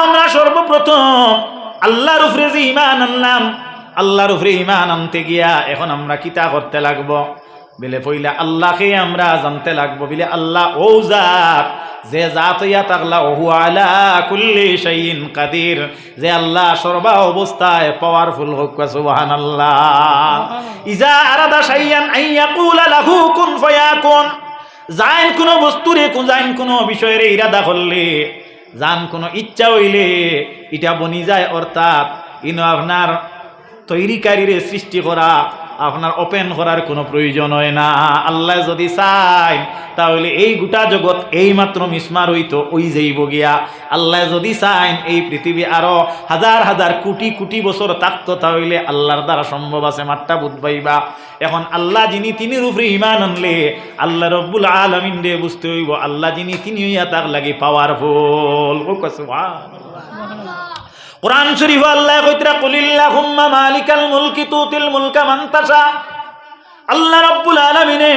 আমরা সর্বপ্রথম আল্লাহর উপরে যে ঈমান আনলাম, আল্লাহর উপরে ঈমান আনতে গিয়া এখন আমরা কিতা করতে লাগবো বলে পইলা আল্লাহকে আমরা জানতে লাগবো বলে আল্লাহ ও জাত, যে জাত ইয়া তাকলা ওহু আলা কুল্লি শাইইন কাদির, যে আল্লাহ সর্বা অবস্থায় পাওয়ারফুল হোক। সুবহানাল্লাহ। ইজা আরাদা শাইয়ান আন ইয়াকুলা লাহু কুন ফায়াকুন, জান কোন বস্তুরে জান কোন বিষয়ের ইরাদা করলে, জান কোন ইচ্ছা হইলে এটা বনি যায়। অর্থাৎ ইনো আপনার তৈরিকারীরে সৃষ্টি করা, আপনার ওপেন করার কোনো প্রয়োজন হয় না। আল্লাহ যদি চাই তাহলে এই গোটা জগৎ এই মাত্র মিসমার হইতো, ওই যাইব গিয়া। আল্লাহ যদি চাইন এই পৃথিবী আরো হাজার হাজার কোটি কোটি বছর থাকতো, তাহলে আল্লাহর দ্বারা সম্ভব আছে মাঠটা বুঝ পাইবা। এখন আল্লাহ যিনি, তিনির উপরে ঈমান আনলে আল্লাহ রব্বুল আলামিন রে বুঝতে হইব আল্লাহ যিনি, তিনি হইয়া তার লাগি পাওয়ারফুল। কুরআন শরীফ আল্লাহ কইতরা কুলিল্লাহুম্মা মালিকাল মুলকি তুতিল মুলকা মান তাশা, আল্লাহ রাব্বুল আলামিনে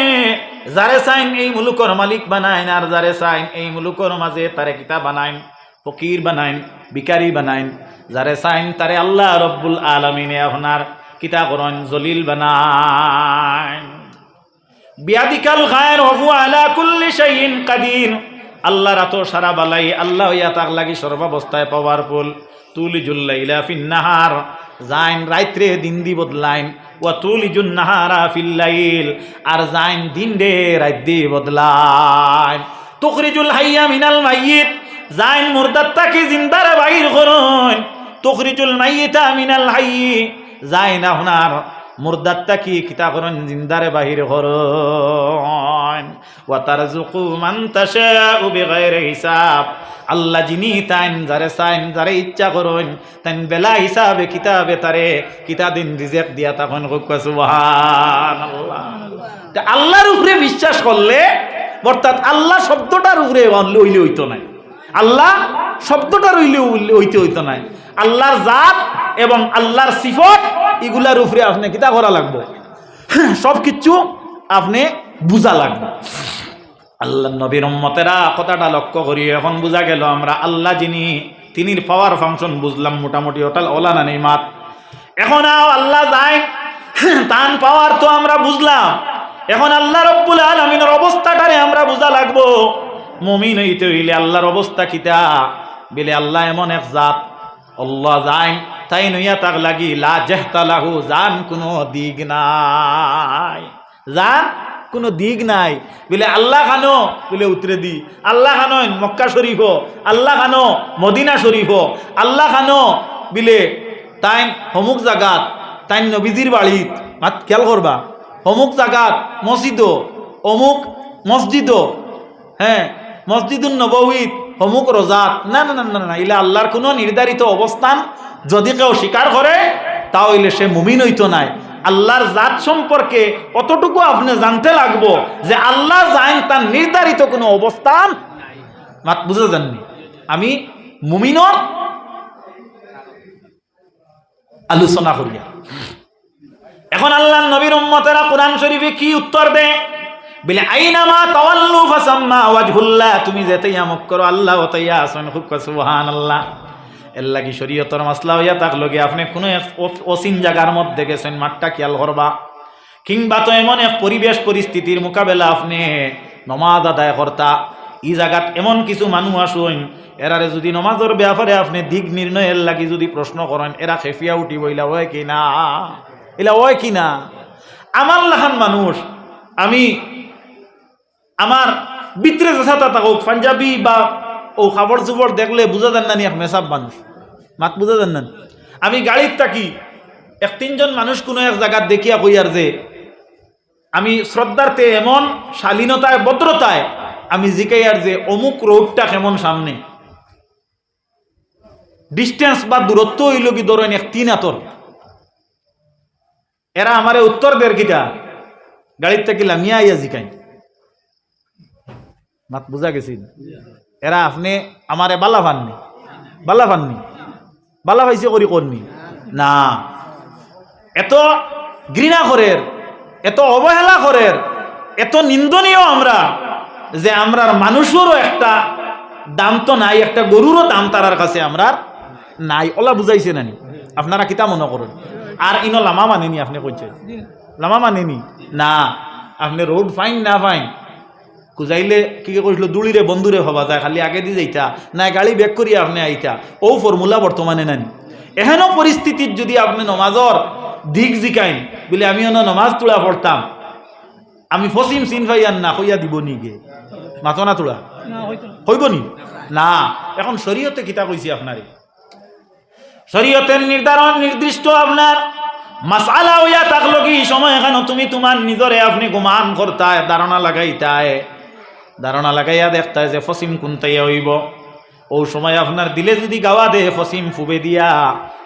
যারে চাইন এই মুলুকের মালিক বানাইন, আর যারে চাইন এই মুলুকের মাঝে তারে কিতা বানাইন, ফকির বানাইন, ভিখারি বানাইন। যারে চাইন তারে আল্লাহ রাব্বুল আলামিনে আপনার কিতা করেন, জলিল বানাইন। বিয়াদিকাল খায়র ওয়া হুয়া আলা কুল্লি শাইইন কাদির, আল্লাহর এত সারা বালাই, আল্লাহ ইয়া তাক লাগি সর্বাবস্থায় পাওয়ারফুল। তুলিজুল লাইলা ফিন নাহার, জাইন রাইত্রে দিন দি বদলাইন। ওয়া তুলিজুন নাহারা ফিল লাইল, আর জাইন দিন দে রাত দি বদলাইন। তুখরিজুল হাইয়া মিনাল মাইয়িত, জাইন মুরদাদটাকে জিন্দারে বাহির করুন। তুখরিজুল মাইয়িতা মিনাল হাইয়ি, জাইন আপনার মুরদাদটাকে কিতা করেন, জিন্দারে বাহির করুন। ওয়া তারযুকু মান তাশাউ বিগাইরি হিসাব, আল্লাহ যিনি তাইন যারে চাইন, যারে ইচ্ছা করেন তাইন বেলা হিসাবে কিতাবে তারে কিতা দিন রিজেক দিয়া তখন সুবহানাল্লাহ। তা আল্লাহর উপরে বিশ্বাস করলে, অর্থাৎ আল্লাহ শব্দটার উপরে হইলে হইতো নাই, আল্লাহ শব্দটার হইতে হইতো নাই। আল্লাহর জাত এবং আল্লাহর সিফত এগুলার উপরে আপনি কিতা করা লাগবে, সব কিছু আপনি বুঝা লাগবে। আল্লাহ নবীর উম্মতেরা কথাটা লক্ষ্য করি, এখন বুঝা গেল আমরা আল্লাহ যিনি, তিনির পাওয়ার ফাংশন বুঝলাম মোটামুটি, ওটাল ওলানা নেই মাত। এখন আল্লাহ যাই তান পাওয়ার তো আমরা বুঝলাম, এখন আল্লাহ রব্বুল আলামিনের অবস্থাটারে আমরা বুঝা লাগবো। মুমিন হইতে হইলে আল্লাহর অবস্থা কিতা বলে, আল্লাহ এমন এক জাত, আল্লাহ যাই তাই নইয়া তাক লাগি লা জাহতা লাহু, জান কোনো দিক নাই, জান কোনো দিক নাই বলে। আল্লাহ খানো বলে উতরে দি, আল্লাহ খানো মক্কা শরীফ, আল্লাহ খানো মদিনা শরীফ, আল্লাহ খানো বিলে তাই অমুক জাগাত, তাই নবীজির বাড়িত মাত খেয়াল করবা, অমুক জাগাত মসজিদ, অমুক মসজিদ, হ্যাঁ মসজিদুন নববীত, অমুক রোজাত। না না না না না, ইলা আল্লাহর কোনো নির্ধারিত অবস্থান যদি কেউ স্বীকার করে তাহলে সে মুমিন হইতো নাই। আল্লাহর জাত সম্পর্কে অতটুকু আপনি জানতে লাগবো যে আল্লাহ জানেন তার নির্ধারিত কোনো অবস্থান মাত বুঝে যাননি। আমি মুমিনর আলোচনা করিয়া এখন আল্লাহ নবীর উম্মতেরা কোরআন শরীফে কি উত্তর দেয় বলে, আইনামা তাওয়াল্লু ফাসাম্মা ওয়াজহুল্লাহ, তুমি যেতেই আমক করো আল্লাহ ওতাইয়া আসেন। খুব সুবহানাল্লাহ। এর লাগি শরীয়তের মাসলা হইয়া থাকলো গিয়ে আপনি কোনো এক অসীম জায়গার মধ্যে গেছেন, মাঠটা খেয়াল করবা, কিংবা তো এমন এক পরিবেশ পরিস্থিতির মোকাবেলা আপনি নমাজ আদায় করতা, এই জায়গাত এমন কিছু মানুষ আসুন, এরারে যদি নমাজের ব্যাপারে আপনি দিক নির্ণয়ের লাগি যদি প্রশ্ন করেন, এরা খেফিয়া উঠি বইলা হয় কি না, এলা হয় কি না। আমার লাহান মানুষ, আমি আমার ভিতরে যেটা থাকুক পাঞ্জাবি বা ও খাবার চুবর দেখলে বুঝা যান না নি, এক মেসাব মানুষ মাত বুঝা যান না। আমি গাড়ির থাকি, এক তিনজন মানুষ কোনো এক জায়গার দেখিয়া কইয়ার যে আমি শ্রদ্ধার্থে এমন শালীনতায় ভদ্রতায় আমি জিকাইয়ার যে অমুক রোডটা কেমন সামনে, ডিস্টেন্স বা দূরত্ব হইল কি ধরেন 1-3 আতর, এরা আমারে উত্তর দের কিটা গাড়ির থেকে লামিয়া আইয়া জিকাই মাত বুঝা গেছি। এরা আপনি আমারে বালা পাননি, বালা পাননি, বালা পাইছে করি করনি না, এত ঘৃণা করের, এত অবহেলা করের, এত নিন্দনীয় আমরা যে আমরার মানুষেরও একটা দাম তো নাই, একটা গরুরও দাম তারার কাছে আমরা নাই। ওলা বুঝাইছে নানি? আপনারা কিতা মনে করেন? আর ইনো লামা মানেনি? আপনি কইছেন লামা মানেনি না। আপনি রোড ফাইন না ফাইন কুজাইলে কি কইছিল, দুলিরে বন্ধুরে হবা যায়, খালি আগে দিয়ে যাইতা না, গাড়ি ব্যাক করিয়া আপনি আইতা। ও ফর্মুলা বর্তমানে নানি। এহেনও পরিস্থিতির যদি আপনি নমাজর দিক জিকাইন বলে আমি নমাজ তোলা পড়তাম, আমি ফসিম চিন ভাইয়ান না হইয়া দিব নিগে মাথো না তোলা হইব নি না। এখন শরীয়তে কিতা কইছি আপনারে? শরীয়তের নির্ধারণ নির্দিষ্ট আপনার মাসালা হইয়া থাকলো কি সময় এখানে তুমি তোমার নিজরে আপনি গুমান করতায়, ধারণা লাগাইতায়, ধারণা লাগাইয়া দেখতায় যে ফসিম কোনটাইয়া হইব। ও সময় আপনার দিলে যদি গাওয়া দে ফসিম ফুবে দিয়া,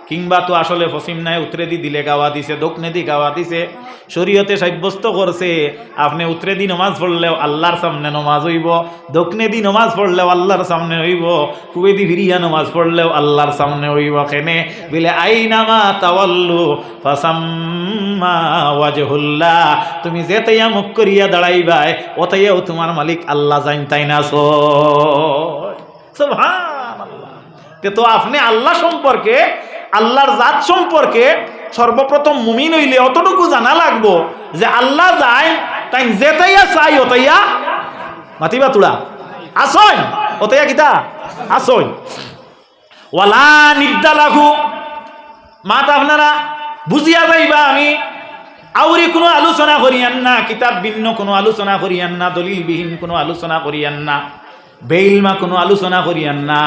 কিংবা তো আসলে ফসিম নাই উতরে দি দিলে গাওয়া দিছে, দক্ষিণে দি গাওয়া দিছে, শরীয়তে সাব্যস্ত করছে আপনি উতরে দি নমাজ পড়লেও আল্লাহর সামনে নমাজ হইব, দক্ষিণে দি নমাজ পড়লেও আল্লাহর সামনে হইব, ফুবে দি ফিরিয়া নমাজ পড়লেও আল্লাহর সামনে হইব। কেনে বলে আইনামা তাওয়াল্লু ফাসাম্মা ওয়াজহুল্লাহ, তুমি যেতাইয়া মুখ করিয়া দাঁড়াইবাই ওতাইয়াও তোমার মালিক আল্লাহ জান তাই না। সুবহানাল্লাহ। তো আপনি আল্লাহ সম্পর্কে, আল্লাহর জাত সম্পর্কে সর্বপ্রথম মুমিন হইলে অতটুকু জানা লাগবো যে আল্লাহ যায় তাই যেতাইয়া চাই ওতাইয়া মাতিবা তুলা আসন, ওতাইয়া কিতা আসন। ওয়ালা নিদ্দা লাঘু মাত আপনারা বুঝিয়া যাইবা। আমি আউরি কোনো আলোচনা করিয়ান না, কিতাব ভিন্ন কোনো আলোচনা করিয়ান না, দলিলবিহীন কোনো আলোচনা করিয়ান না, বেইলমা কোনো আলোচনা করিয়ান না।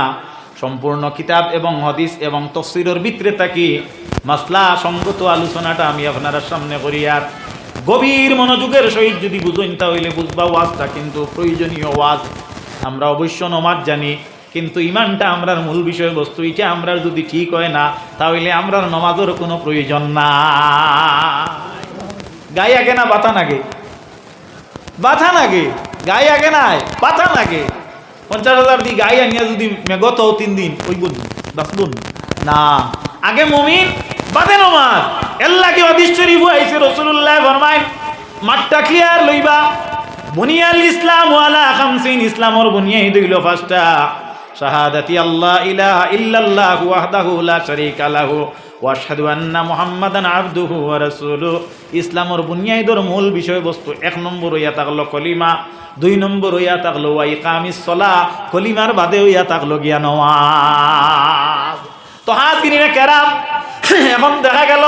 সম্পূর্ণ কিতাব এবং হাদিস এবং তাফসীরের ভিতরে থাকি মাসলা সঙ্গত আলোচনাটা আমি আপনার সামনে করিয়া গভীর মনোযোগের সহিত যদি বুঝেন তাহলে বুঝবা ওয়াজটা কিন্তু প্রয়োজনীয় ওয়াজ। আমরা অবশ্য নমাজ জানি, কিন্তু ইমানটা আমরার মূল বিষয়বস্তু, এটা আমরা যদি ঠিক হয় না তাহলে আমরার নমাজের কোনো প্রয়োজন না। গায়ে আগে না বাতা নাগে, বাথা নাগে, গায়ে আগে নাই বাথা নাগে। 50,000 দি গাই আনিয়া যদি মেঘত 3 দিন ওই বুন বাঁচবুন না। আগে মুমিন বাদে নমাজ। এল্লাকে হাদিস শরীফ আইছে রাসূলুল্লাহ ফরমায় মাঠটা ক্লিয়ার লইবা। বুনিয়াল ইসলাম ওয়ালা খামসিন, ইসলামর বুনিয়াদ হইল 5টা। শাহাদাতি আল্লাহ ইলাহা ইল্লাল্লাহ ওয়াহদাহু লা শারীকা লাহু ওয়া আশহাদু আন্না মুহাম্মাদান আবদুহু ওয়া রাসূলুহু। ইসলামর বুনিয়াদের মূল বিষয়বস্তু 1 নম্বর হইয়া থাকলো কলিমা, 2 নম্বর হইয়া থাকলো ওয়া ইকামিস সালাহ, কলিমার বাদে হইয়া থাকলো গিয়া নামাজ। তো হাজিরিনে কেরাম, এখন দেখা গেল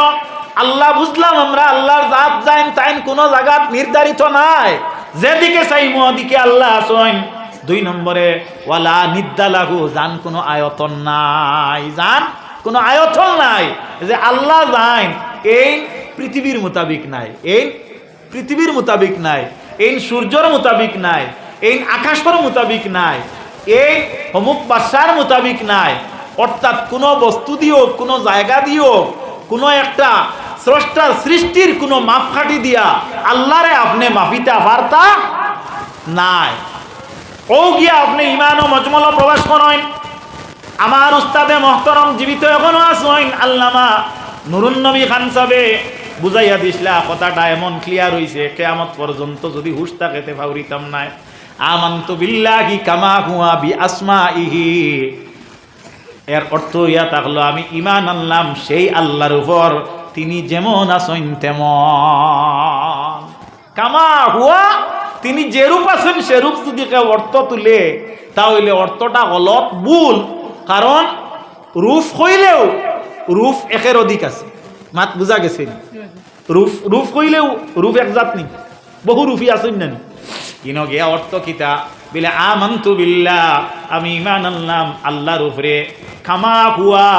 আল্লাহ বুঝলাম আমরা আল্লাহর জাত জাইন তাইন কোনো জায়গা নির্ধারিত নাই, যেদিকে চাইমো ওদিকে আল্লাহ আছেন। 2 নম্বরে ওয়ালা নিদ্দা লাহু, জান কোনো আয়তন নাই, জান কোনো আয়তন নাই যে আল্লাহ জাইন এই পৃথিবীর মোতাবিক নাই, এই পৃথিবীর মোতাবিক নাই, এই সূর্যর মোতাবিক নাই, এই আকাশের মোতাবিক নাই, এই অমুক বাসার মোতাবিক নাই। অর্থাৎ কোনো বস্তু দিও, কোনো জায়গা দিও, কোনো একটা স্রষ্টার সৃষ্টির কোনো মাপকাঠি দিয়া আল্লাহরে আপনি মাপিতা পারতা নাই। ও গিয়া আপনি ইমান ও মজমল প্রবেশ করেন। আমার উস্তাদে মহতরম জীবিত এখনো আছেন আল্লামা নুরুন নবী খান সাহেবে বুঝাইয়া দিসলা কথাটা এমন ক্লিয়ার হইছে, কিয়ামত পর্যন্ত যদি হুশ থাকেতে ফাউরিতাম নাই। আমানতু বিল্লাহি কামা হুয়া বিআসমাইহি, এর অর্থ ইয়া থাকলো আমি ঈমান আনলাম সেই আল্লাহর উপর তিনি যেমন আছেন তেমন। কামা হুয়া, তিনি যেরূপ আছেন সেরূপ যদি কেউ অর্থ তুলে তাহলে অর্থটা গলত ভুল। কারণ রূপ হইলেও রূপ একের অধিক আছে, মাত বুঝা গেছে। রূপ হইলেও রূপ এক জাত নেই, বহু রূপই আছেন না। কিনো গিয়া অর্থ কিতা বিলে আমানতু বিল্লাহ, আমি ঈমান আনলাম আল্লাহর উপরে। কামা হুয়া,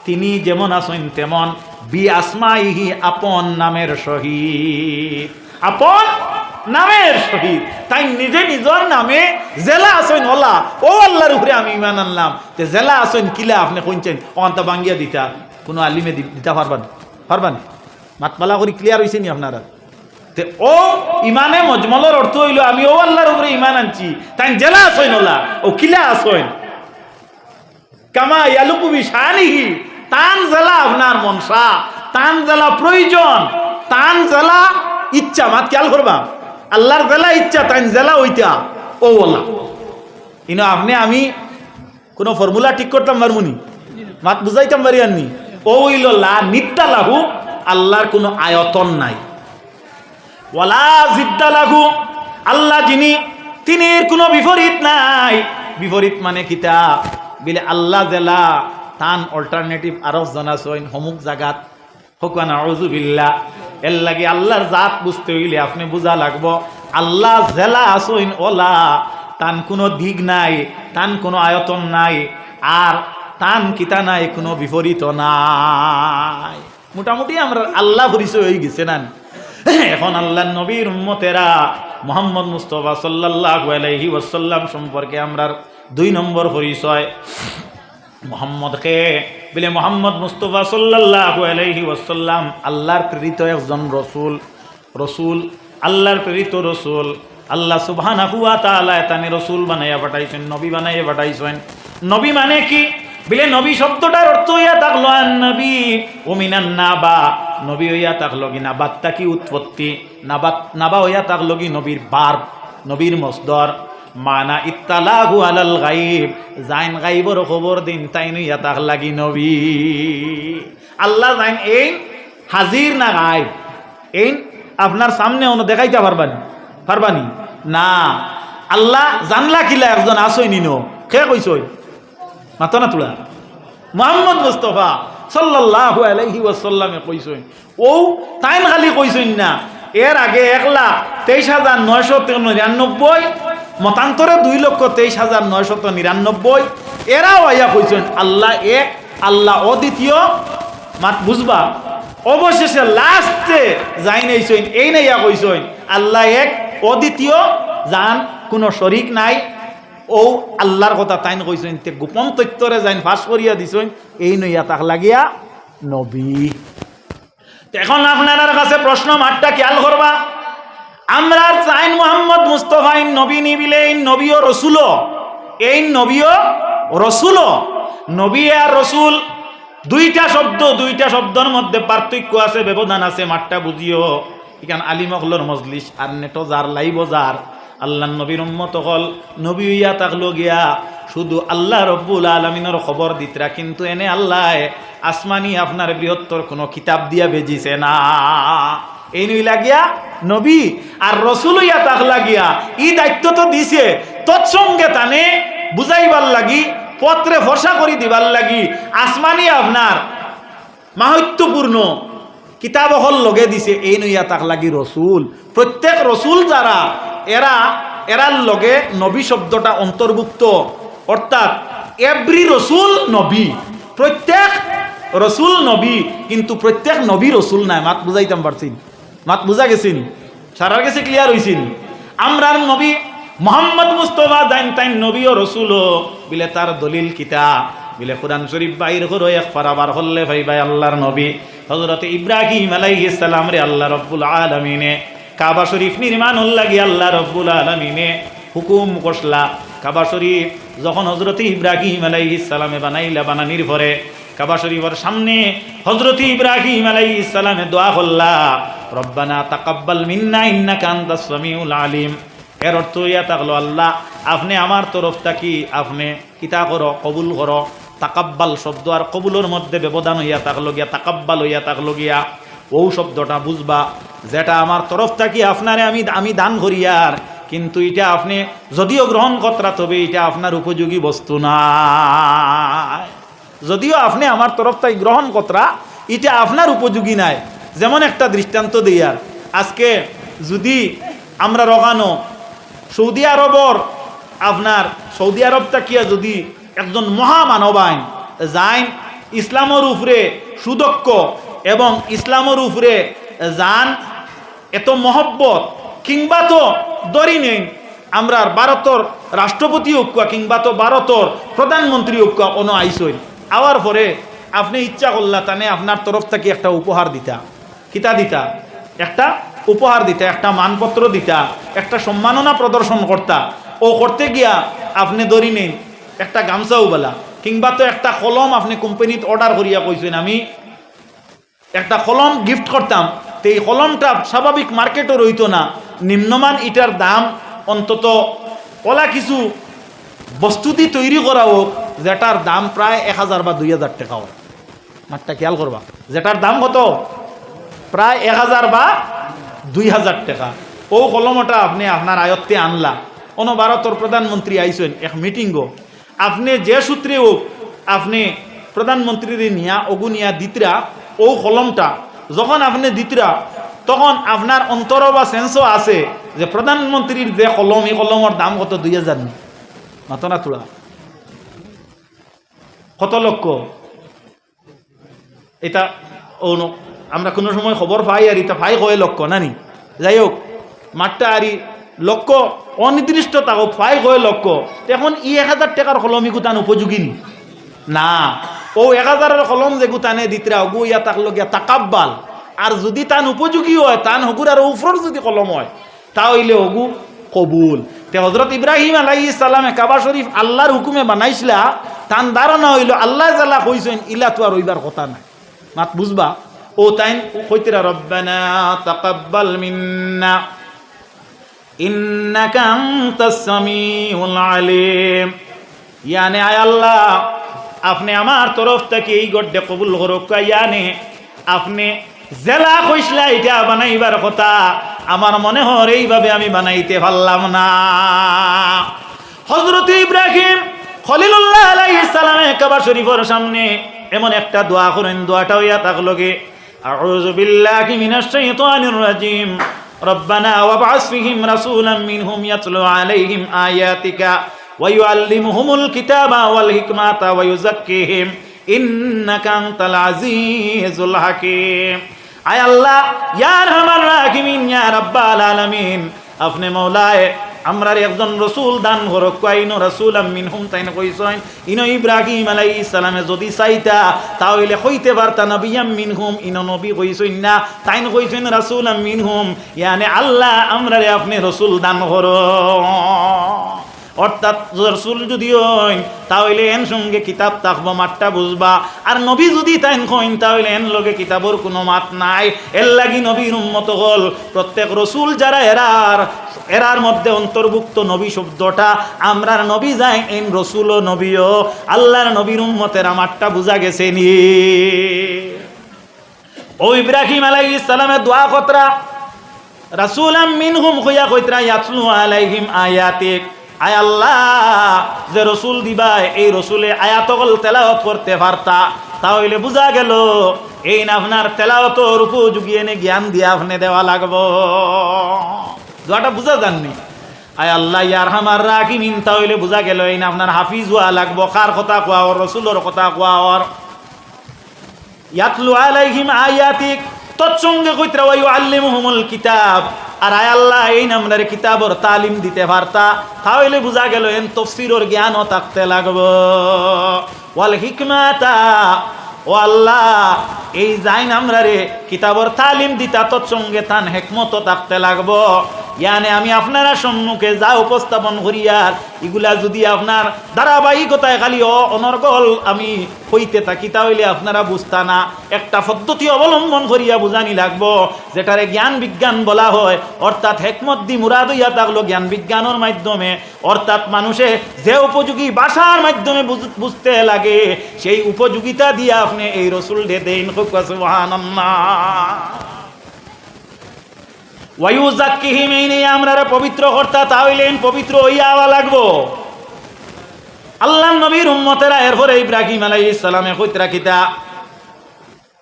তিনি যেমন আছেন তেমন। বি আসমাইহি, আপন নামের সহিত, আপন নামের সহিত। তাই নিজে নিজের নামে জেলা আছেন ওলা, ও আল্লাহর উপরে আমি ঈমান আনলাম। যে জেলা আছেন কিলা আপনি কইছেন অন্ত বাঙ্গিয়া দিতা, কোনো আলিমে দিতা পারবান পারবান? মাতমালা করে ক্লিয়ার হইছে নি আপনারা? তে ও ইমানে মজমলের অর্থ হইল আমি ও আল্লাহর উপরে ঈমান আনছি। তাই জেলা আছেন ওলা, ও কিলা আছেন। কামা ইয়ালুকু বিশানিহি, তান জেলা আপনার মনসা, তান জেলা প্রয়োজন, তান জেলা ইচ্ছা। মাত খেয়াল করবা, আল্লাহর জেলা ইচ্ছা, তাই জেলা ওইটা ও ওলা। ইনো আপনি আমি কোনো ফর্মুলা ঠিক করতাম পারবনি, মাত বুঝাইতাম পারি আননি। ও হইল লা নিদ্দা লাহু, আল্লাহর কোনো আয়তন নাই। ওয়ালা জিদ্দা লাহু, আল্লাহ যিনি তিনি কোনো বিপরীত নাই। বিপরীত মানে কিতা বিলে আল্লাহ জেলা তান অল্টারনেটিভ আরো জানাছইন সমুক জাগাত হকুয়া নাউযুবিল্লাহ। এর লাগে আল্লাহর জাত বুঝতে হইলে আপনি বুঝা লাগবো আল্লাহ জেলা আসইন ওলা তান কোনো দিক নাই, তান কোনো আয়তন নাই, আর তান কিতা নাই, কোনো বিপরীত নাই। মোটামুটি আমরা আল্লাহ পরিচয় হয়ে গেছে না। এখন আল্লাহ নবীর উম্মতেরা মুহাম্মদ মুস্তাফা সাল্লাল্লাহু আলাইহি ওয়াসাল্লাম সম্পর্কে আমরা 2 নম্বর পরিচয়। মুহাম্মদকে বলে মুহাম্মদ মুস্তাফা সাল্লাল্লাহু আলাইহি ওয়াসাল্লাম আল্লাহর প্রেরিত একজন রসুল। রসুল আল্লাহর প্রেরিত রসুল। আল্লাহ সুবহানাহু ওয়া তাআলা তানে রসুল বানাইয়া পাঠাইছেন, নবী বানাইয়া পাঠাইছেন। নবী মানে কি বলে নবী শব্দটার অর্থ হইয়া থাকলো আন নবী ও মিনান নাবা। নবী হইয়া থাকলো কি নাবাতটা কি উৎপত্তি, নাবা হইয়া থাকলো কি নবীর বার্ব, নবীর মসদর। মানা ইত্তালাহু আলাল গায়ব, জাইন গায়বর খবর দিন তাই নইয়া তাক লাগি নবী। আল্লাহ জাইন এই হাজির না গায়ব, এই আপনার সামনে অন্য দেখাইতে পারবানি না। আল্লাহ জানলা কিলা একজন আসই নিনো কে কইছই মাতো না তোলা মুহাম্মদ মুস্তাফা সাল্লাল্লাহু আলাইহি ওয়াসাল্লামে কইছই। ও তাইন খালি কইছই না, এর আগে 1,23,999 মতান্তরে 2,23,999 এরাও আইয়া কইছেন আল্লাহ এক, আল্লাহ অদ্বিতীয়। মাত বুঝবা অবশেষে লাস্টে যাই নাইছেন এই নাইয়া কইছেন আল্লাহ এক অদ্বিতীয়, জান কোনো শরিক নাই। ও আল্লাহর কথা তাইন কইছেন তে গোপন তথ্যরে যাইন ফাঁস করিয়া দিছেন এই নইয়া তাক লাগিয়া নবী। এখন আপনার কাছে প্রশ্ন মাঠটা খেয়াল করবা, আমরা চাইন মুহাম্মদ মুস্তাফা নবী নিবিলে নবীও রসুল, এই নবীও রসুল। নবী আর রসুল দুইটা শব্দর মধ্যে পার্থক্য আছে, ব্যবধান আছে, মাঠটা বুঝিও। এখান আলিমগলর মজলিস আর নেটো যার লাইব যার আল্লাহ নবীর উম্মত হল নবী হইয়া থাকলো গিয়া শুধু আল্লাহ রব্বুল আলামিনের খবর দিতরা, কিন্তু এনে আল্লাহ আসমানি আপনার বৃহত্তর কোনো কিতাব দিয়া বেজিছে না। এই নই লাগিয়া নবী আর রসুল হইয়া তাক লাগিয়া ই দায়িত্ব তো দিছে, তৎসঙ্গে তানে বুঝাইবার লাগি, পত্রে ভরসা করি দিবার লাগি আসমানি আপনার মাহাত্ম্যপূর্ণ কিতাব হল লগে দিছে। এই নইয়া তাক লাগি রসুল। প্রত্যেক রসুল যারা এরার লগে নবী শব্দটা অন্তর্ভুক্ত, অর্থাৎ এভরি রসুল নবী, প্রত্যেক রসুল নবী, কিন্তু প্রত্যেক নবী রসুল নাই। মাত বুঝাইতাম পারছি, মাত বুঝা গেছিন, সারার কাছে ক্লিয়ার হইছিন। আমরার নবী মুহাম্মদ মুস্তাফা জাইন তাইন নবী ও রসুল বিলে তার দলিল কিতা বিলে কুরআন শরীফ বাইর করো এক ফারাবার হল্লে ভাই ভাই আল্লাহর নবী হযরত ইব্রাহিম আলাইহিস সালাম রে আল্লাহ রাব্বুল আলামিনে কাবা শরীফ নির্মাণ লাগি আল্লাহ রাব্বুল আলামিনে হুকুম করলা। কাবা শরীফ যখন হযরত ইব্রাহিম আলাইহিস সালামে বানানির পরে কাবা শরীফের সামনে হযরত ইব্রাহিম আলাইহিস সালামে দোয়া করলা, রব্বানা তাকাব্বাল মিন্না ইন্নাকা আনতাস সামিউল আলিম। এর অর্থ ইয়া থাকলো আল্লাহ আপনি আমার তরফ থাকি আপনি কিতা করো, কবুল করো। তাকাব্বাল শব্দ আর কবুলের মধ্যে ব্যবধান হইয়া থাকলো গিয়া, তাকাব্বাল হইয়া থাকলো গিয়া ও শব্দটা বুঝবা যেটা আমার তরফ থাকি আপনারে আমি দান করিয়ার, কিন্তু এটা আপনি যদিও গ্রহণ কতরা তবে এটা আপনার উপযোগী বস্তু না। যদিও আপনি আমার তরফ থেকে গ্রহণ কতরা এটা আপনার উপযোগী নাই। যেমন একটা দৃষ্টান্ত দিয়ার, আজকে যদি আমরা রগানো সৌদি আরবর আপনার সৌদি আরব তাকিয়া যদি একজন মহামানব আইন যাইন ইসলামের উপরে সুদক্ষ এবং ইসলামের উপরে যান এত মহব্বত, কিংবা তো দরি নেই আমরা ভারতের রাষ্ট্রপতি ঐক্যা কিংবা তো ভারতের প্রধানমন্ত্রী ঐক্যা কোনো আইসই আওয়ার পরে আপনি ইচ্ছা করলা তানে আপনার তরফ থেকে একটা উপহার দিতা, কিতা দিতা, একটা উপহার দিতা, একটা মানপত্র দিতা, একটা সম্মাননা প্রদর্শন করতা। ও করতে গিয়া আপনি ধরি নেই একটা গামছাও বলা, কিংবা তো একটা কলম আপনি কোম্পানিত অর্ডার করিয়া কইছেন আমি একটা কলম গিফট করতাম, তো এই কলমটা স্বাভাবিক মার্কেটও রইতো না, নিম্নমান ইটার দাম অন্তত ওলা কিছু বস্তুটি তৈরি করা হোক যেটার দাম প্রায় 1000 বা 2000 টাকা হয়। মাঠটা খেয়াল করবা, যেটার দাম কত? প্রায় 1000 বা 2000 টাকা। ও কলমটা আপনি আপনার আয়ত্তে আনলা, অন্য ভারতের প্রধানমন্ত্রী আইসেন এক মিটিংও, আপনি যে সূত্রে হোক আপনি প্রধানমন্ত্রীর নিয়া ওগু নিয়া দিতরা, ও কলমটা যখন আপনি দিতরা তখন আপনার অন্তর বা সেন্সও আছে যে প্রধানমন্ত্রীর যে কলম, এই কলমের দাম কত? 2000 নি মাতনা তোলা কত লক্ষ। এটা ও আমরা কোনো সময় খবর পাই আর এটা পাই কয় লক্ষ নানি, যাই হোক মাঠটা আরি লক্ষ অনির্দিষ্ট থাকুক, পাই কয় লক্ষ। এখন 1000 টাকার কলমই গুতান উপযোগী নি না, ও 1000-এর কলম যে গুতানে দিতরা ওগু ইয়া তাকলো গিয়া তাকাব্বাল। আর যদি তান উপযোগী হয়, তান হকুর আর উপর যদি কলম হয় তাহলে ওগু কবুল। তে হযরত ইব্রাহিম আলাইহিস সালামে কাবা শরীফ আল্লাহর হুকুমে বানাইছিলা, তান ধারণা হইল আল্লাহ জাল্লা কইছেন ইলা তো আর হইবার কথা নাই। মাত বুঝবা, ও তাইন কইতরা রব্বানা তাকাব্বাল মিন্না ইন্নাকা আনতাস সামিউল আলিম, ইয়ানে আয় আল্লাহ আপনি আমার তরফ থেকে এই গড্ডে কবুল করুক। ইয়ানে আপনি জেলা কইসলা এটা বানাইবার কথা, আমার মনে হয় এইভাবে আমি বানাইতে পারলাম না। হযরত ইব্রাহিম খলিলুল্লাহ আলাইহিস সালামে কাবা শরীফের সামনে এমন একটা দোয়া করেন, দোয়াটা হইয়া থাকলোগে আউযু বিল্লাহি মিনাশ শাইতানির রাজিম রব্বানা ওয়াবআস ফীহিম রাসূলাম মিনহুম ইয়াতলু আলাইহিম আয়াতিকা ওয়া ইউআল্লিমুহুমুল কিতাবা ওয়াল হিকমাতা ওয়া ইউযাক্কিহিম ইন্নাকা আনতাল আজিজুল হাকীম। আয় আল্লাহ ইয়া আরহামার রাহিমিন ইয়া রাব্বাল আলামিন, আপনি মওলায়ে আমরার একজন রসুল দান করক। কইনো রাসূলাম মিনহুম, তাইন কইছেন ইনো ইব্রাহিম আলাইহিস সালামে যদি চাইতা তাহলে কইতে পারতা নবিয়াম মিনহুম, ইনো নবী কইছেন না, তাইন কইছেন রাসূলাম মিনহুম, ইয়ানি আল্লাহ আমরারে আপনি রসুল দান করো। অর্থাৎ রসুল যদি হইন তাহলে এন সঙ্গে কিতাব থাকবো, মাঠটা বুঝবা। আর নবী যদি তাইন কইন তাহলে এন লগে কিতাবর কোনো মাত নাই। এর লাগি নবীর উম্মত হল প্রত্যেক রসুল যারা এরার মধ্যে অন্তর্ভুক্ত নবী শব্দটা আমরার নবী যায় এন রসুল ও নবীও আল্লাহর নবীর উম্মতের আমারটা বুঝা গেছে নি। ও ইব্রাহিম আলাইহিস সালামের দোয়া কতরা রাসূলাম মিনহুম কইয়া কইতরা ইয়াতলু আলাইহিম আয়াতিক, আয় আল্লাহ যে রসুল দিবা এই রসুলে আয়াতগুল তেলাওয়াত করতে পারতা তাহলে বুঝা গেল এই না আপনার তেলাওয়াতের উপযোগী এনে জ্ঞান দিয়ে আপনি দেওয়া লাগবো। দোয়াটা বুঝা যাননি? আয় আল্লাহ ইয়া আরহামার রাহিমিন, তাহলে বুঝা গেল এই না আপনার হাফিজ হওয়া লাগবো। কার কথা কোয়া? ওর রসুলের কথা কোয়া। ওর ইয়াতলু আলাইহিম আয়াতিক তৎসঙ্গে কইতরা ওয়া ইউআল্লিমুহুমুল কিতাব, আর আয় আল্লাহ এই নামদার কিতাবর তালিম দিতে পারতা তাহলে বুঝা গেল এন তাফসীরের জ্ঞানও থাকতে লাগবো। ওয়াল হিকমাতা, ও আল্লাহ এই যাইন আমরারে কিতাবর তালিম দিতা তৎসঙ্গে তান হিকমতও থাকতে লাগবো। ইয়ানে আমি আপনারা সম্মুখে যা উপস্থাপন করিয়ার এগুলা যদি আপনার ধারাবাহিকতায় খালি অনর্গল আমি হইতে থাকি তাহলে আপনারা বুঝতা না। একটা পদ্ধতি অবলম্বন করিয়া বুঝানি লাগবো যেটারে জ্ঞান বিজ্ঞান বলা হয়, অর্থাৎ হেকমত দি মুরাদ হইয়া থাকলো জ্ঞান বিজ্ঞানের মাধ্যমে, অর্থাৎ মানুষে যে উপযোগী ভাষার মাধ্যমে বুঝতে লাগে সেই উপযোগিতা দিয়ে আপনি এই রসুল দে দেন। সুবহানাল্লাহ। ওয়ায়ুযাক্কিহিম, আমরারে পবিত্র কর্তা তাহলে পবিত্র হইয়া আওয়া লাগবো। আল্লাহ নবীর উম্মতেরা এরপরে ইব্রাহিম আলাইহিস সালামে কইতরা কিতা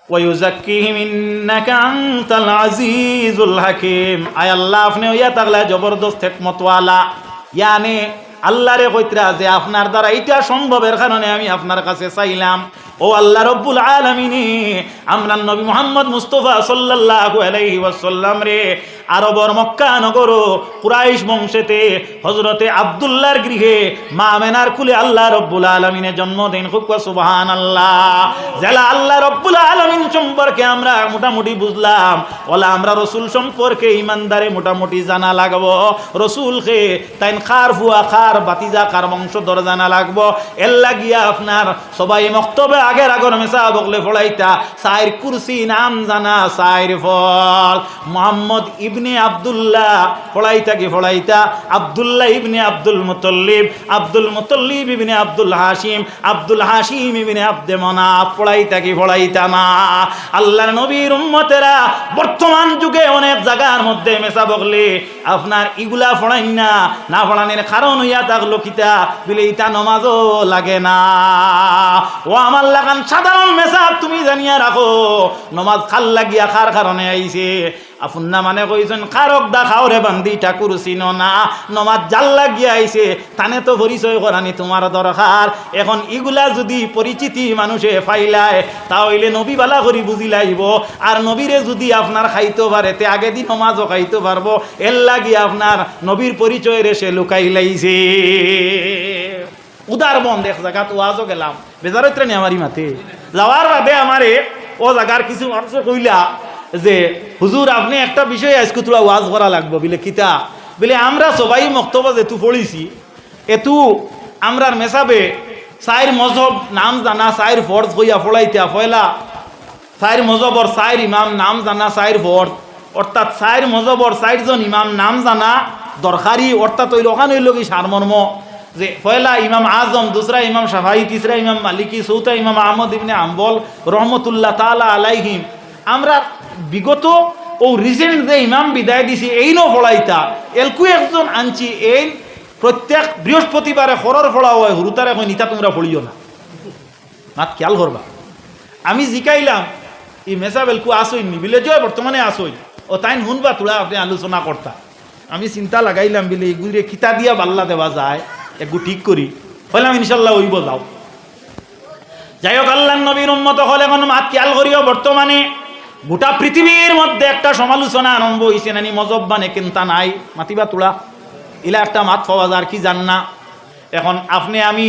ওয়ায়ুযাক্কিহিম ইন্নাকা আনতাল আজিজুল হাকীম, আয় আল্লাহ আপনি হইয়া থাকলা জবরদস্ত হিকমতওয়ালা। ইয়ানি আল্লাহরে কইতরা যে আপনার দ্বারা এটা সম্ভবের কারণে আমি আপনার কাছে চাইলাম। ও আল্লাহ রব্বুল আলামিন, আমরা নবী মুহাম্মদ মুস্তাফা সাল্লাল্লাহু আলাইহি ওয়াসাল্লাম রে আরবর মক্কা নগর কুরাইশ বংশেতে হযরতে আব্দুল্লাহর গৃহে মা আমেনার কুলে আল্লাহ রব্বুল আলামিনে জন্ম দেন। খুব সুবহানাল্লাহ। যারা আল্লাহ রব্বুল আলামিন সম্পর্কে আমরা মোটামুটি বুঝলাম, ওলা আমরা রসুল সম্পর্কে ইমানদারে মোটামুটি জানা লাগবো। রসুলকে তাইন খার ফুয়া খার বাতিজা কার বংশধর জানা লাগবো। এর লাগিয়া আপনার সবাই মক্তবে আগের মেসা বকলে ফলাইতা সাইর কুরসি নাম জানা, সাইর ফল মোহাম্মদ ইবনে ইবনে আব্দুল্লাহ ফড়াইতা আব্দুল্লাহ ইবনে আব্দুল মুতাল্লিব ইবনে আব্দুল হাশিম ইবনে আব্দে মানাফ ফড়াইতা না। আল্লাহর নবীর উম্মতেরা বর্তমান যুগে অনেক জায়গার মধ্যে মেসা বগলে আপনার ইগুলা ফড়াই না ফড়ানোর কারণ হইয়া থাকলো কিতা বলে ইটা নমাজও লাগে না। ও আমার লাগান সাধারণ মেসা তুমি জানিয়া রাখো নমাজ খাল লাগিয়া খার কারণে আইছে আপনার মানে কইছেন কারক দা খাওরে বান্ধি ঠাকুর চিনো না নমাজ জাল লাগিয়া আইছে তানে তো পরিচয় করানি তোমার দরকার। এখন ইগুলা যদি পরিচিতি মানুষে ফাইলায় তাহলে নবী বালা করি বুঝি লাইব আর নবীরে যদি আপনার খাইতে পারে তে আগে দিন নমাজও খাইতে পারবো এর লাগি আপনার নবীর পরিচয় রেসে লুকাই লাইছে। উদারবন দেখ জায়গা তো আজও গেলাম বেজারত্রে নি আমারই মাতে যাওয়ার বাদে আমারে ও জায়গার কিছু মানুষ কইলা যে হুজুর আপনি একটা বিষয় আজকে তোলা ওয়াজ করা লাগবো বলে কিতা বলে আমরা সবাই মক্তব্য যেতু পড়িছি এতু আমরার মেসাবে সাইর মজহব নাম জানা সাইর ফর্জ হইয়া ফলাইতা ফয়লা সাইর মজহবর সাইর ইমাম নাম জানা সাইর ফর্জ অর্থাৎ সাইর মজহবর সাইরজন ইমাম নাম জানা দরকারি অর্থাৎ ওই লোকান হইল কি সারমর্ম যে পয়লা ইমাম আজম দুসরা ইমাম শাফাই তিসরা ইমাম মালিকি চৌথা ইমাম আহমদ ইবনে হাম্বল রহমতুল্লাহ তাআলা আলাইহিম আমরা বিগত ও রিসেন্ট যে ইমাম বিদায় দিছি এই নো ফলাইতা এলকু একজন আনছি এই প্রত্যেক বৃহস্পতিবারে খরর ফলা হয় হুরুতার এখন নিতা তোমরা ফলিও না মাত খেয়াল করবা। আমি জিকাইলাম এই মেসা বেলকু আসই নি বিলে জয় বর্তমানে আসই ও তাই শুনবা তোরা আপনি আলোচনা করতা আমি চিন্তা লাগাইলাম বিলে এগুলি কিতা দিয়া বাল্লা দেওয়া যায় একটু ঠিক করি হইলাম ইনশাল্লাহ ওইব যাও। যাই হোক আল্লাহ নবীর উম্মত হল এখন মাত খেয়াল করিও বর্তমানে গোটা পৃথিবীর মধ্যে একটা সমালোচনা আরম্ভ হয়েছে নানি মজব মানে কিন্তা নাই মাতিবা তোলা ইলা একটা মাত পাওয়া যার কি জান না। এখন আপনি আমি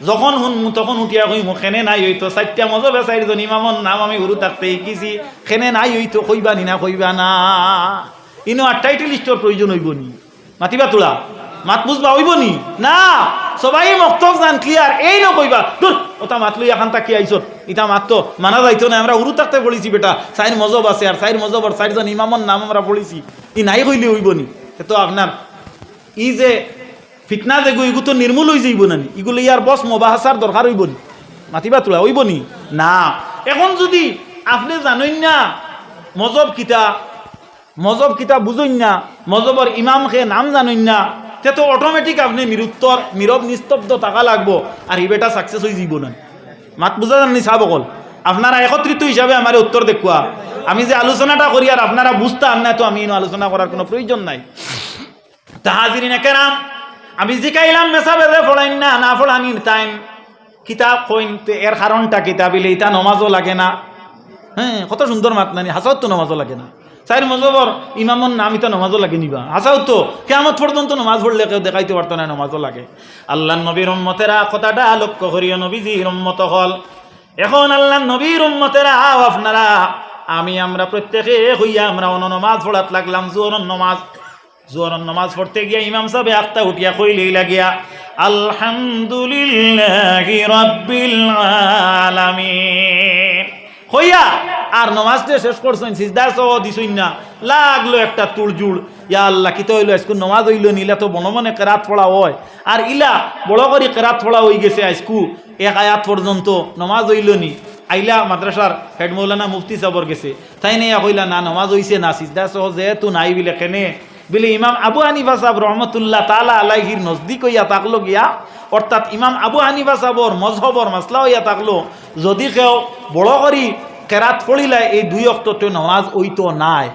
যখন শুনমু তখন উঠিয়া কইমু খেনে নাই হইতো চারটা মজবে চারজন ইমামর নাম আমি গুরু থাকতে শিখিছি খেনে নাই হইতো কইবা নি না কইবা না ইনো আর টাইটেল লিস্টর প্রয়োজন হইব নি মাতিবা তোলা মাত বুঝবা হইব নি না সবাই মক্তব জান ক্লিয়ার এই নকইবা দূর ওটা মাতলু এখন তাকি আইছত ইটা মাত্র মানা যাইতো না আমরা উরু থাকতে পড়েছি বেটা সাইর মজব আছে আর সাইর মজবর চারজন ইমামর নাম আমরা পড়েছি ই নাই কইলে হইব নি তো আপনার ই যে ফিতনা যেগু ইগু তো নির্মূল হয়ে যাইব না ইগুলো ইয়ার বস মোবাহাসার দরকার হইব নি মাতিবা তোলা হইব নি না। এখন যদি আপনি জানেন না মজব কিতা বুঝুন না মজবর ইমাম খে নাম জানেন না তে তো অটোমেটিক আপনি নিরুত্তর নীরব নিস্তব্ধ থাকা লাগবো আর এই বেটা সাকসেস হয়ে যাইব না। মাত বুঝা জানি সাব অকল আপনারা একত্রিত হিসাবে আমার উত্তর দেখুয়া আমি যে আলোচনাটা করি আর আপনারা বুঝতে আন না তো আমি আলোচনা করার কোনো প্রয়োজন নাই। তাহাজিরিন কেরাম আমি জিকাইলাম মেসাবে যে ফড়াইন না ফড়ানির টাইম কিতাব কইন এর কারণটা কিতাব বিলে ইটা নমাজও লাগে না। হ্যাঁ কত সুন্দর মাত নানি হাসাও তো নমাজও লাগে না সাইর মজবর ইমামর নাম ইতা নমাজও লাগে নিবা হাসাও তো কেমন পর্যন্ত নমাজ পড়লে কেউ দেখাইতে পারতো না নমাজও লাগে। আল্লাহ নবীর উম্মতেরা কথাটা লক্ষ্য করিও নবীজির উম্মত হল। এখন আল্লাহ নবীর উম্মতেরা আপনারা আমরা প্রত্যেকে হইয়া আমরা নমাজ পড়াত লাগলাম জোহরের নমাজ পড়তে গিয়া ইমাম সাহেব একটা উঠিয়া কইলেই লাগিয়া আলহামদুলিল্লাহি রাব্বিল আলামিন হইয়া আর নমাজটা শেষ করছেন সিজদা সহ দিছুন না লাগলো একটা তুড়জুড় ইয়া আল্লাহ কিতা হইলো আজকে নমাজ হইল নিলা তো বনমনে কেরাত পড়া হয় আর ইলা বড় করে কেরাত পড়া হয়ে গেছে আজকু এক আয়াত পর্যন্ত নমাজ হইল নি আইলা মাদ্রাসার হেড মৌলানা মুফতি সাবর গেছে তাই নেই কইলা না নমাজ হইছে না সিজদা সহ যেহেতু নাই বিলে কেনে বিলে ইমাম আবু হানিফা সাহেব রহমতুল্লাহ তাআলা আলাইহির নজদিক হইয়া থাকলো গিয়া অর্থাৎ ইমাম আবু হানিফা সাহেবর মজহবর মাসলা হইয়া থাকলো যদি কেউ বড় করি কেরাত পড়িলাই এই দুই অক্ত নমাজ ওই তো নাই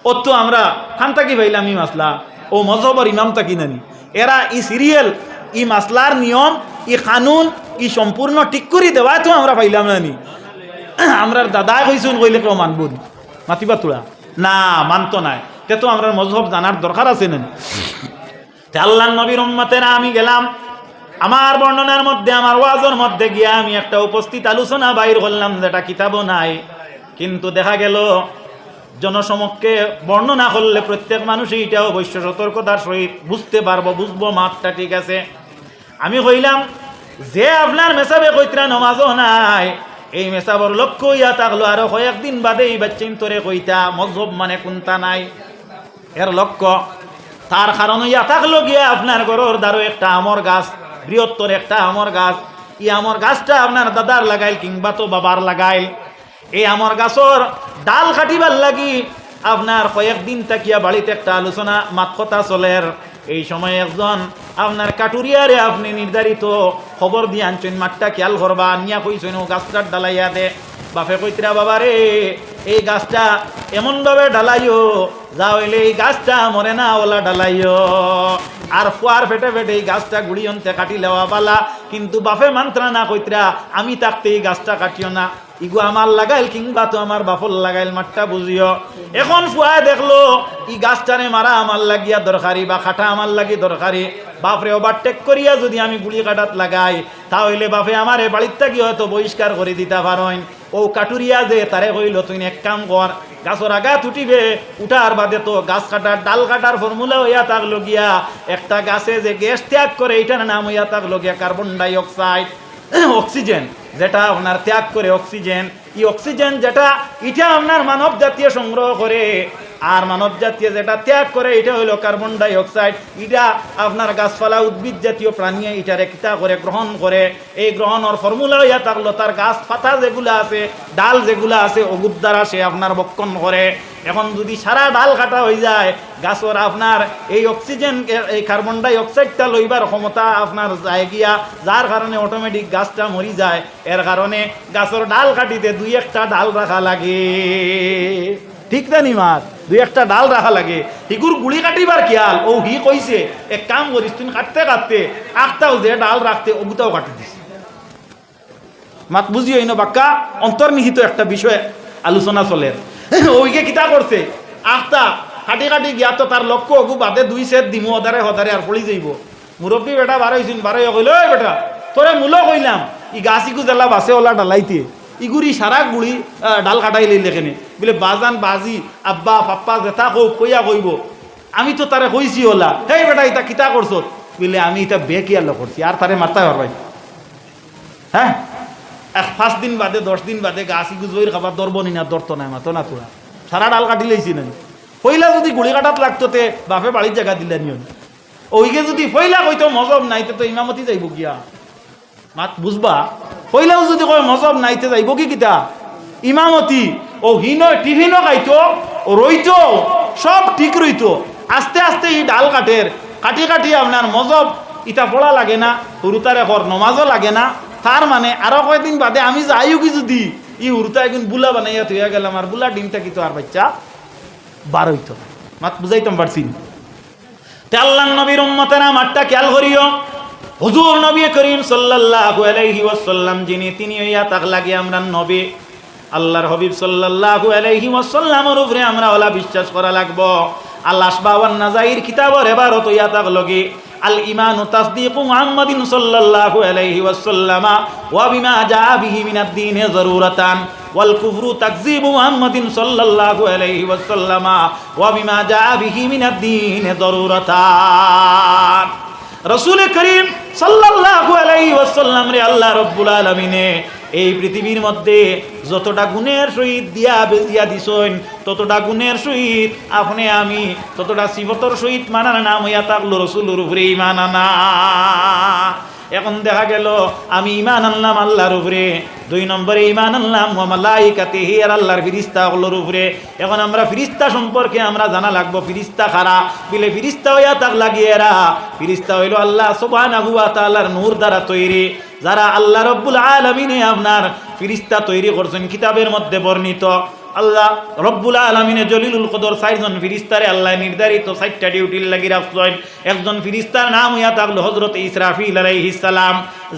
ওর তো আমরা খান থাকি ভাইলাম ই মাসলা ও মজহবর ইমাম থাকি নানি এরা ই সিরিয়াল ই মাসলার নিয়ম ই কানুন ই সম্পূর্ণ ঠিক করে দেওয়া তো আমরা পাইলাম নানি আমরা দাদা কইসুন কইলে কেউ মানব মাতিবা তোরা না মানতো নাই তে তো আমরা মজহব জানার দরকার আছে নানি। আল্লাহ নবীর উম্মতেরা আমি গেলাম আমার বর্ণনার মধ্যে আমার ওয়াজের মধ্যে গিয়া আমি একটা উপস্থিত আলোচনা বাইর করলাম যেটা কিতাবও নাই কিন্তু দেখা গেল জনসমক্ষে বর্ণনা করলে প্রত্যেক মানুষই এটা অবশ্য সতর্কতার সহিত বুঝতে পারবো বুঝবো মাপটা ঠিক আছে। আমি কইলাম যে আপনার মেসাবে কইতরা নমাজও নাই এই মেসাবর লক্ষ্য ইয়া থাকলো আরো কয়েকদিন বাদে এই বাচ্চিন তোরে কইতা মজহব মানে কোনটা নাই এর লক্ষ্য তার কারণ ইয়া থাকলো গিয়া আপনার ঘরের দ্বারো একটা আমর গাছ, বৃহত্তর একটা আমর গাছ। এই আমর গাছটা আপনার দাদার লাগাইল কিংবা তো বাবার লাগাইল। এই আমর গাছর ডাল কাটিবার লাগি আপনার কয়েকদিন তাকিয়া বাড়িতে একটা আলোচনা মাত কথা চলের। এই সময় একজন আপনার কাটুরিয়ারে আপনি নির্ধারিত খবর দিয়ে আনছেন, মাঠটা খেয়াল করবা, আনিয়া কইছেন ও গাছটার ডালাইয়া দে। বাপে কইতরা বাবা রে, এই গাছটা এমনভাবে ডালাইও যা হইলে এই গাছটা মরে না ওলা ডালাইও। আর ফুয়ার ফেটে ফেটে এই গাছটা গুড়ি অন্তে কাটি লেওয়া বালা, কিন্তু বাপে মান্ত্রা না কইতরা আমি থাকতে এই গাছটা কাটিও না, ইগু আমার লাগাইল কিংবা তো আমার বাপল লাগাইল, মাঠটা বুঝিও। এখন ফুয়ায় দেখলো ই গাছটারে মারা আমার লাগিয়া দরকারি বা কাটা আমার লাগি দরকারি, বাপরে ওভারটেক করিয়া যদি আমি গুলি কাটাত লাগাই তাহলে বাপে আমার এ বাড়ির থাকি হয়তো বহিষ্কার করে দিতে পারেন। ও কাটুরিয়া যে তারে কইল তুই এক কাম কর, গাছর আগা উঠিবে, উঠার বাদে তো গাছ কাটার ডাল কাটার ফর্মুলা হইয়া থাকলো গিয়া একটা গাছে যে গ্যাস ত্যাগ করে এটার নাম হইয়া থাকলো গিয়া কার্বন ডাই অক্সাইড, অক্সিজেন যেটা আপনার ত্যাগ করে অক্সিজেন। এই অক্সিজেন যেটা এটা আপনার মানব জাতীয় সংগ্রহ করে, আর মানব জাতীয় যেটা ত্যাগ করে এটা হইল কার্বন ডাই অক্সাইড। এটা আপনার গাছপালা উদ্ভিদ জাতীয় প্রাণী এটারে কিতা করে গ্রহণ করে। এই গ্রহণের ফর্মুলা হইয়া থাকলো তার গাছ পাতা যেগুলো আছে, ডাল যেগুলো আছে, ওগুর দ্বারা সে আপনার বক্ষণ করে। এখন যদি সারা ডাল কাটা হয়ে যায় গাছর আপনার এই অক্সিজেন এই কার্বন ডাই অক্সাইডটা লইবার ক্ষমতা আপনার যায় গিয়া, যার কারণে অটোমেটিক গাছটা মরি যায়। এর কারণে গাছর ডাল কাটিতে দুই একটা ডাল রাখা লাগে, ঠিক না নিমাত? দুই একটা ডাল রাখা লাগে। হিগুর গুড়ি কাটিবার খেয়াল ও হি কইছে এক কাম করিস তুই কাটতে কাটতে আখটাও যে ডাল রাখতে ওগুতাও কাটি দিস। মাত বুঝিও ইনো বাক্কা অন্তর্নিহিত একটা বিষয় আলোচনা চলে। ওইকে কিতা করছে আখটা কাটি কাটি গিয়া তো তার লক্ষ্য ওগু বাদে দুই সেট দিমু হদারে হদারে আর পড়ি যাইব। মুরব্বী বেটা বারোইছিন বারোই কইল ওই বেটা তোরে মূলো কইলাম ই গাছ ইগু জেলা বাসে ওলা ডালাইতে ইগুরি সারা গুড়ি ডাল কাটাই লইলে কেনে বলে বাজান বাজি আব্বা পাপ্পা জেঠা কৌ কইয়া কইব আমি তো তারে কইছি ওলা হেই বেটা ইতা কিতা করছ বলে আমি এটা বেকিয়াল করছি আর তারে মারতে পারবাই। হ্যাঁ 5 দিন বাদে 10 দিন বাদে গাছ ইগু জয়ের খাবার দরব নি না দরতো না মাতো না তোরা সারা ডাল কাটি লইছি না। পইলা যদি গুড়ি কাটাত লাগতো তে বাপে বাড়ির জায়গা দিলা নিয়ন ওইকে যদি পইলা কইতো মজব নাইতে তো ইমামতি যাইব গিয়া মাত বুঝবা। পইলাও যদি কয় মজব নাইতে যাইব কি কিতা ইমামতি ও হিন টিফিন খাইতো ও রইতো সব ঠিক রইতো। আস্তে আস্তে এই ডাল কাটের কাটি কাটি আপনার মজব ইটা পড়া লাগে না, হুরুতারে কর নমাজও লাগে না। তার মানে আরো কয়েকদিন বাদে আমি যাইও কি যদি ই হুরুতা একদিন বুলা বানাইয়া তুইয়া গেলাম আর বুলা ডিমটা কিন্তু আর বাচ্চা বার হইতো না। মাত বুঝাইতাম পারছি তে আল্লাহর নবীর উম্মতেরা মাঠটা খেয়াল করিও। হুজুর নবী করিম সাল্লাল্লাহু আলাইহি ওয়াসাল্লাম যিনি তিনি হইয়া তাক লাগে আমরা নবী আল্লাহর হাবিব সাল্লাল্লাহু আলাইহি ওয়াসাল্লামের উপরে আমরা ওলা বিশ্বাস করা লাগবো। আল্লাহ আসবাওয়ান নাজাইর কিতাবের এবারত হইয়া তাক লগে আল ঈমানু তাসদীকু মুহাম্মাদিন সাল্লাল্লাহু আলাইহি ওয়াসাল্লাম ওয়া বিমা জাআ বিহি মিনাদ দীনি যারুরাতান ওয়াল কুফরু তাকযীবু মুহাম্মাদিন সাল্লাল্লাহু আলাইহি ওয়াসাল্লাম ওয়া বিমা জাআ বিহি মিনাদ দীনি যারুরাতান। রাসূল করিম সাল্লাল্লাহু আলাইহি ওয়াসাল্লাম রে আল্লাহ রাব্বুল আলামিনে এই পৃথিবীর মধ্যে যতটা গুণের সহিত দিয়া বেজিয়া দিছেন ততটা গুণের সহিত আপনি আমি ততটা সিফতর সহিত মানার নাম হইয়া থাকলো রাসূলের উপরে ঈমান আনা। এখন দেখা গেল আমি ঈমান আনলাম আল্লাহর উপরে, 2 নম্বরে ঈমান আনলাম ওয়া মালাইকাতিহি আর আল্লাহর ফেরেশতাগুলোর উপরে। এখন আমরা ফেরেশতা সম্পর্কে আমরা জানা লাগবো ফেরেশতা কারা বলে ফেরেশতা হইয়া তাক লাগিয়েরা ফেরেশতা হইল আল্লাহ সুবহানাহু ওয়া তাআলার নূর দ্বারা তৈরি, যারা আল্লাহ রব্বুল আলামিনে আপনার ফেরেশতা তৈরি করছেন। কিতাবের মধ্যে বর্ণিত আল্লাহ রব্বুল আলামিনে জলিলুল কদর 4 জন ফেরেশতারে আল্লাহ নির্ধারিত 4টা ডিউটির লাগি রাখছেন। একজন ফেরেশতার নাম হইয়া থাকলো হযরত ইসরাফিল আলাইহিস সালাম,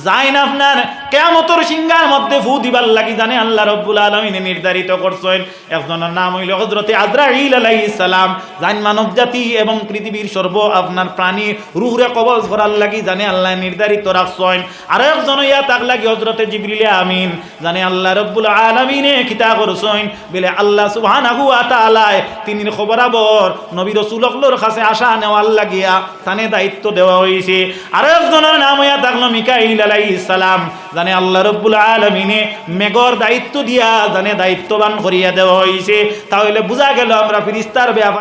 যাইন আপনার কিয়ামতের সিংহার মধ্যে ফু দিবার লাগি জানে আল্লাহ রব্বুল আলামিনে নির্ধারিত করছেন। একজনের নাম হইল হযরত আজরাইল আলাইহিস সালাম, যাইন মানব জাতি এবং পৃথিবীর সর্ব আপনার প্রাণী রূহরে কবজ করার লাগি জানে আল্লাহ নির্ধারিত রাখছেন। আর একজন হইয়া থাক লাগি হযরত জিবরিল আমিন, জানে আল্লাহ রব্বুল আলামিনে কিতা করছেন বলে আল্লাহ সুবহানাহু ওয়া তাআলা তিনি খবরাবর নবী রাসূলুল্লাহর কাছে আসা নেওয়ার লাগিয়া তানে দায়িত্ব দেওয়া হইছে। আর একজনের নাম হইয়া থাকলো মিকাইল আলাইহিস সালাম, জানে আল্লাহ রব্বুল আলামিনে মেঘর দায়িত্ব দিয়া জানে দায়িত্ববান করিয়া দেওয়া হইছে। তাহলে বোঝা গেল আমরা ফেরেশতার ব্যাপার